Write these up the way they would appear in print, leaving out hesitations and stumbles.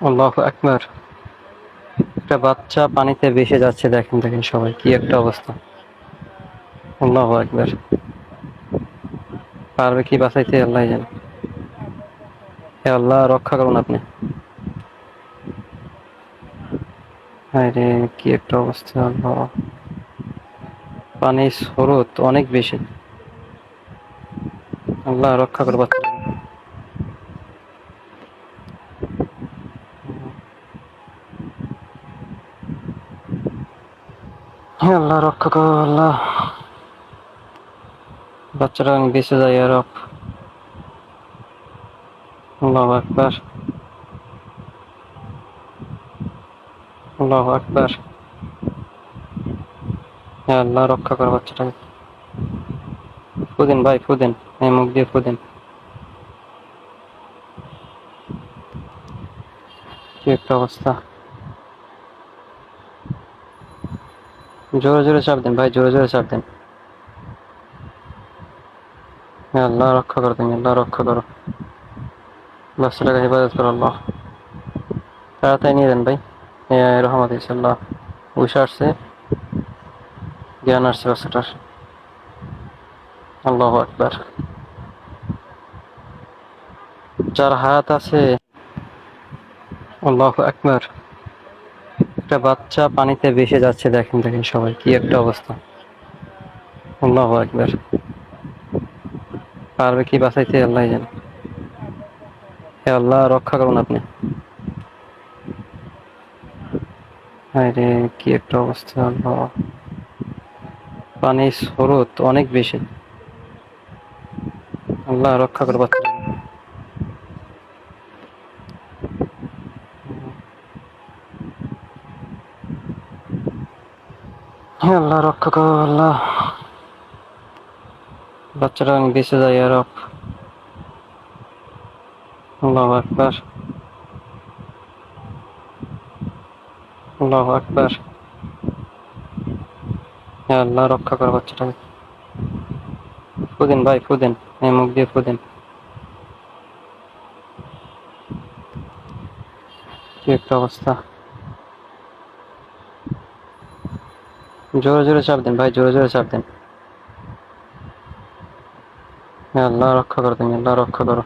আল্লাহু আকবার। একটা বাচ্চা পানিতে ভেসে যাচ্ছে, দেখেন দেখেন সবাই, কি একটা অবস্থা। আল্লাহু আকবার। পারবে কি বাঁচাইতে, আল্লাহ জানে। হে আল্লাহ, রক্ষা করুন আপনি। হায় রে, কি একটা অবস্থা আল্লাহ। পানির স্রোত অনেক বেশি। আল্লাহ রক্ষা করো বাচ্চা। হে আল্লাহ, রক্ষা করো আল্লাহ। বাচ্চাটা অনেক বেঁচে যায় আর। আল্লাহু আকবার। আল্লাহু আকবার। হে আল্লাহ, রক্ষা করো বাচ্চাটাকে। ফুদিন ভাই, ফুদিন। এই মুখ দিয়ে ফুদিন। কি একটা অবস্থা। জোরে জোরে চাপ দেন ভাই, জোরে জোরে চাপ দেন। হে আল্লাহ, রক্ষা করো তুমি, আল্লাহ রক্ষা করো। বাচ্চাটাকে হেফাজত করো আল্লাহ। তাড়াতাড়ি নিয়ে দেন ভাই। রহমত ইনশাল্লাহ। উষা আসছে, জ্ঞান আসছে বাচ্চাটার। আল্লাহু আকবার। যার হাত আছে। আল্লাহু আকবার। একটা বাচ্চা পানিতে ভেসে যাচ্ছে, দেখেন দেখেন সবাই, কি একটা অবস্থা। আল্লাহু আকবার। পারবে কি বাঁচাইতে, আল্লাহ জানে। হে আল্লাহ, রক্ষা করুন আপনি। হায় রে, কি একটা অবস্থা আল্লাহ। পানির স্রোত অনেক বেশি। আল্লাহ রক্ষা করো বাচ্চা। হে আল্লাহ, রক্ষা করো আল্লাহ। বাচ্চাটা অনেক বেঁচে যায় আর। আল্লাহু আকবার। আল্লাহু আকবার। হে আল্লাহ, রক্ষা করো বাচ্চাটাকে। ফুদিন ভাই, ফুদিন। এই মুখ দিয়ে ফুদিন। কি একটা অবস্থা। জোরে জোরে চাপ দেন ভাই, জোরে জোরে চাপ দেন। হে আল্লাহ, রক্ষা করো তুমি, আল্লাহ রক্ষা করো।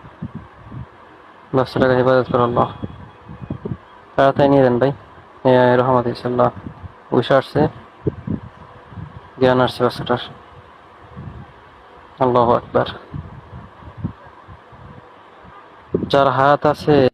বাচ্চাটাকে হেফাজত করো আল্লাহ। তাড়াতাড়ি নিয়ে দেন ভাই। রহমত ইনশাল্লাহ। উষা আসছে, জ্ঞান আসছে বাচ্চাটার। আল্লাহু আকবার। যার হাত আছে।